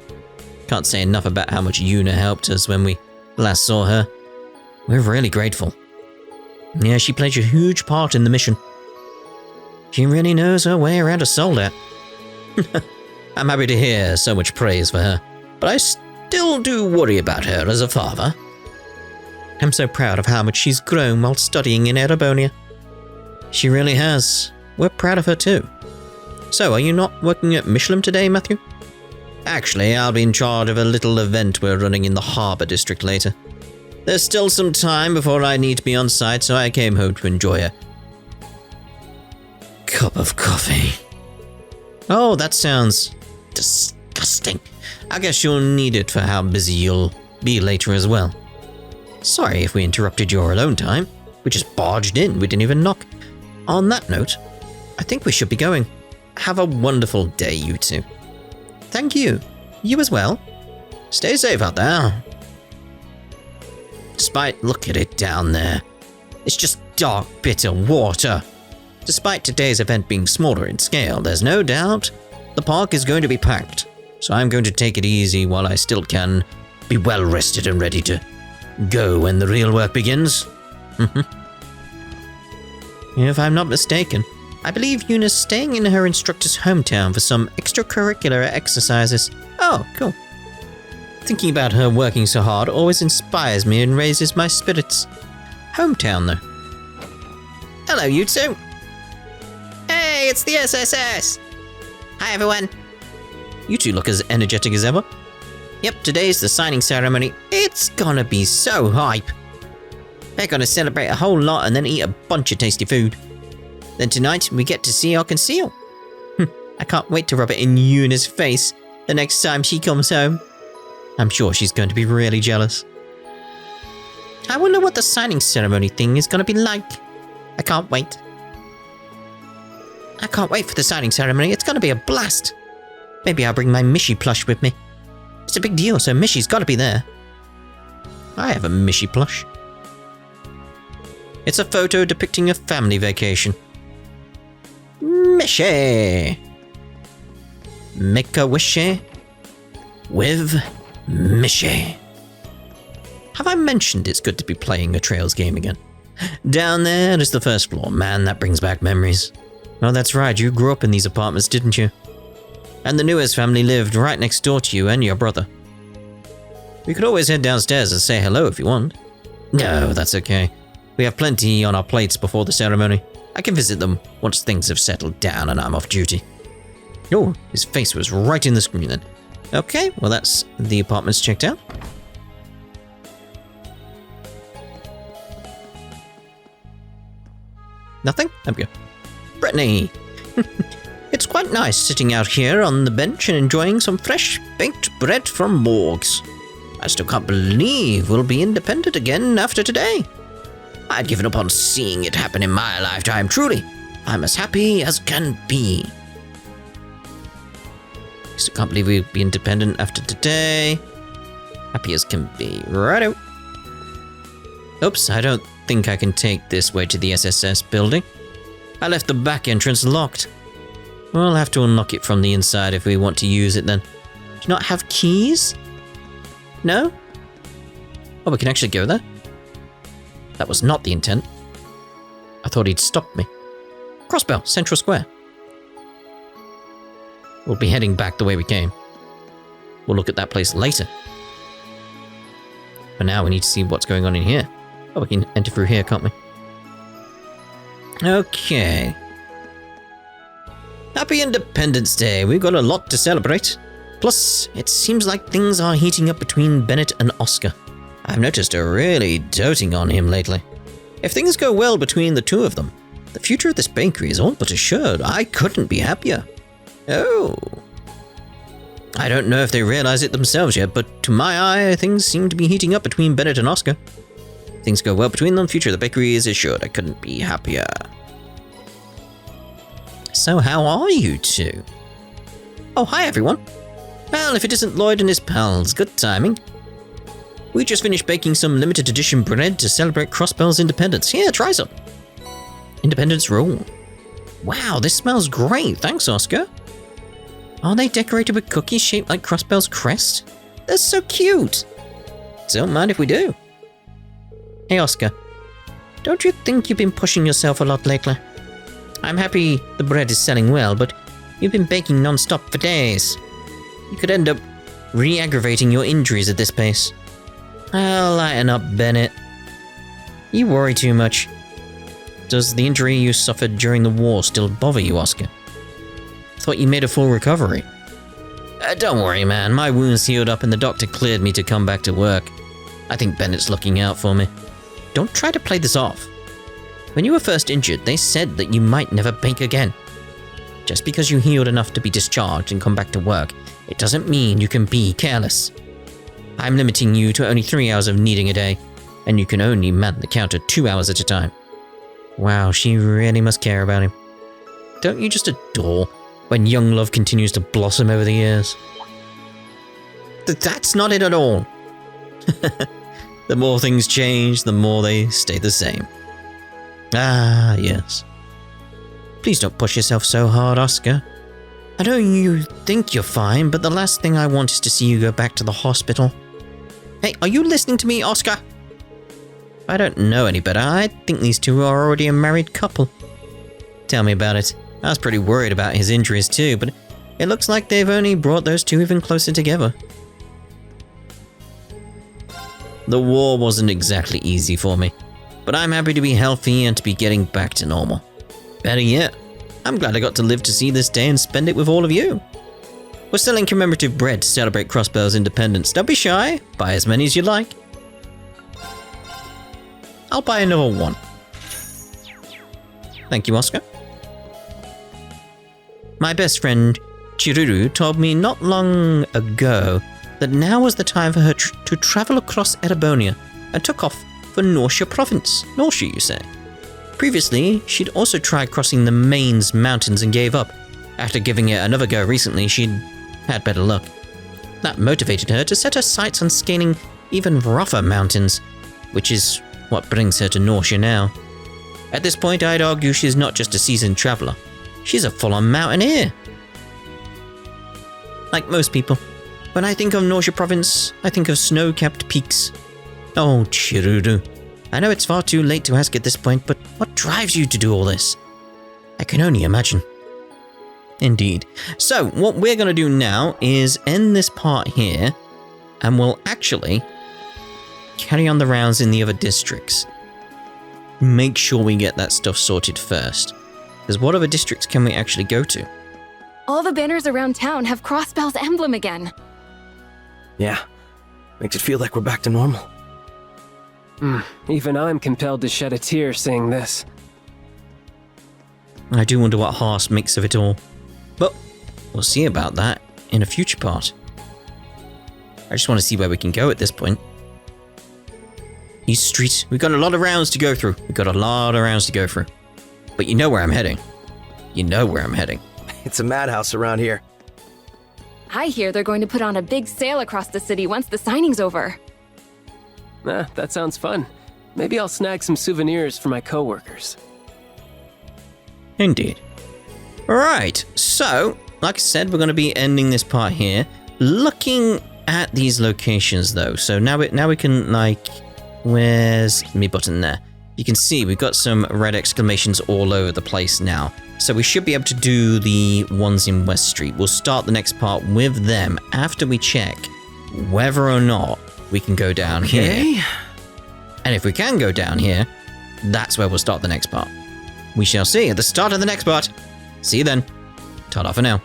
Can't say enough about how much Yuna helped us when we last saw her. We're really grateful. Yeah, she played a huge part in the mission. She really knows her way around a soldat. I'm happy to hear so much praise for her, but I still do worry about her as a father. I'm so proud of how much she's grown while studying in Erebonia. She really has. We're proud of her too. So, are you not working at Michelin today, Matthew? Actually, I'll be in charge of a little event we're running in the Harbour District later. There's still some time before I need to be on site, so I came home to enjoy a cup of coffee. Oh, that sounds disgusting. I guess you'll need it for how busy you'll be later as well. Sorry if we interrupted your alone time. We just barged in, we didn't even knock. On that note, I think we should be going. Have a wonderful day, you two. Thank you. You as well. Stay safe out there. Look at it down there. It's just dark, bitter water. Despite today's event being smaller in scale, there's no doubt the park is going to be packed. So I'm going to take it easy while I still can be well rested and ready to go when the real work begins. If I'm not mistaken, I believe Yuna's staying in her instructor's hometown for some extracurricular exercises. Oh, cool. Thinking about her working so hard always inspires me and raises my spirits. Hometown, though. Hello, you two. Hey, it's the SSS. Hi, everyone. You two look as energetic as ever. Yep, today's the signing ceremony. It's gonna be so hype. We're gonna celebrate a whole lot and then eat a bunch of tasty food. Then tonight, we get to see our conceal. I can't wait to rub it in Yuna's face the next time she comes home. I'm sure she's going to be really jealous. I wonder what the signing ceremony thing is going to be like. I can't wait. I can't wait for the signing ceremony. It's going to be a blast. Maybe I'll bring my Mishi plush with me. It's a big deal, so Mishi's got to be there. I have a Mishi plush. It's a photo depicting a family vacation. Mishi! Make a wish with Mishi. Have I mentioned it's good to be playing a Trails game again? Down there is the first floor. Man, that brings back memories. Oh, that's right. You grew up in these apartments, didn't you? And the NIS family lived right next door to you and your brother. We could always head downstairs and say hello if you want. No, that's okay. We have plenty on our plates before the ceremony. I can visit them once things have settled down and I'm off duty. Oh, his face was right in the screen then. Okay, well that's the apartments checked out. Nothing? There we go. Brittany! It's quite nice sitting out here on the bench and enjoying some fresh baked bread from Morgs. I still can't believe we'll be independent again after today. I'd given up on seeing it happen in my lifetime, truly. I'm as happy as can be. Still can't believe we'll be independent after today. Happy as can be. Righto. Oops, I don't think I can take this way to the SSS building. I left the back entrance locked. We'll have to unlock it from the inside if we want to use it then. Do you not have keys? No? Oh, we can actually go there? That was not the intent. I thought he'd stop me. Crossbell, Central Square. We'll be heading back the way we came. We'll look at that place later. For now, we need to see what's going on in here. Oh, we can enter through here, can't we? Okay. Happy Independence Day. We've got a lot to celebrate. Plus, it seems like things are heating up between Bennett and Oscar. I've noticed her really doting on him lately. If things go well between the two of them, the future of this bakery is all but assured. I couldn't be happier. Oh. I don't know if they realize it themselves yet, but to my eye, things seem to be heating up between Bennett and Oscar. Things go well between them, future of the bakery is assured. I couldn't be happier. So how are you two? Oh, hi everyone. Well, if it isn't Lloyd and his pals, good timing. We just finished baking some limited edition bread to celebrate Crossbell's independence. Here, try some. Independence roll. Wow, this smells great. Thanks, Oscar. Are they decorated with cookies shaped like Crossbell's crest? They're so cute. Don't mind if we do. Hey, Oscar. Don't you think you've been pushing yourself a lot lately? I'm happy the bread is selling well, but you've been baking non-stop for days. You could end up re-aggravating your injuries at this pace. Oh, lighten up, Bennett. You worry too much. Does the injury you suffered during the war still bother you, Oscar? Thought you made a full recovery. Don't worry, man. My wounds healed up and the doctor cleared me to come back to work. I think Bennett's looking out for me. Don't try to play this off. When you were first injured, they said that you might never bake again. Just because you healed enough to be discharged and come back to work, it doesn't mean you can be careless. I'm limiting you to only 3 hours of kneading a day, and you can only man the counter 2 hours at a time. Wow, she really must care about him. Don't you just adore when young love continues to blossom over the years? That's not it at all. The more things change, the more they stay the same. Ah, yes. Please don't push yourself so hard, Oscar. I know you think you're fine, but the last thing I want is to see you go back to the hospital. Hey, are you listening to me, Oscar? I don't know any better. I think these two are already a married couple. Tell me about it. I was pretty worried about his injuries too, but it looks like they've only brought those two even closer together. The war wasn't exactly easy for me, but I'm happy to be healthy and to be getting back to normal. Better yet, I'm glad I got to live to see this day and spend it with all of you. We're selling commemorative bread to celebrate Crossbell's independence. Don't be shy, buy as many as you like. I'll buy another one. Thank you, Oscar. My best friend, Chiruru, told me not long ago that now was the time for her to travel across Erebonia and took off for Norcia province. Norcia, you say? Previously, she'd also tried crossing the Mains Mountains and gave up. After giving it another go recently, she'd had better luck. That motivated her to set her sights on scaling even rougher mountains, which is what brings her to Norcia now. At this point, I'd argue she's not just a seasoned traveler. She's a full-on mountaineer. Like most people, when I think of Norcia province, I think of snow-capped peaks. Oh, Chiruru, I know it's far too late to ask at this point, but what drives you to do all this? I can only imagine. Indeed. So, what we're going to do now is end this part here, and we'll actually carry on the rounds in the other districts. Make sure we get that stuff sorted first. Because what other districts can we actually go to? All the banners around town have Crossbell's emblem again. Yeah, makes it feel like we're back to normal. Even I'm compelled to shed a tear seeing this. I do wonder what Haas makes of it all. But we'll see about that in a future part. I just want to see where we can go at this point. East Street, we've got a lot of rounds to go through. But you know where I'm heading. It's a madhouse around here. I hear they're going to put on a big sale across the city once the signing's over. That sounds fun. Maybe I'll snag some souvenirs for my coworkers. Indeed. Right, so, like I said, we're going to be ending this part here. Looking at these locations, though. So now we can, like... Where's me button there? You can see we've got some red exclamations all over the place now. So we should be able to do the ones in West Street. We'll start the next part with them after we check whether or not we can go down here. And if we can go down here, that's where we'll start the next part. We shall see at the start of the next part. See you then. Ta-da for now.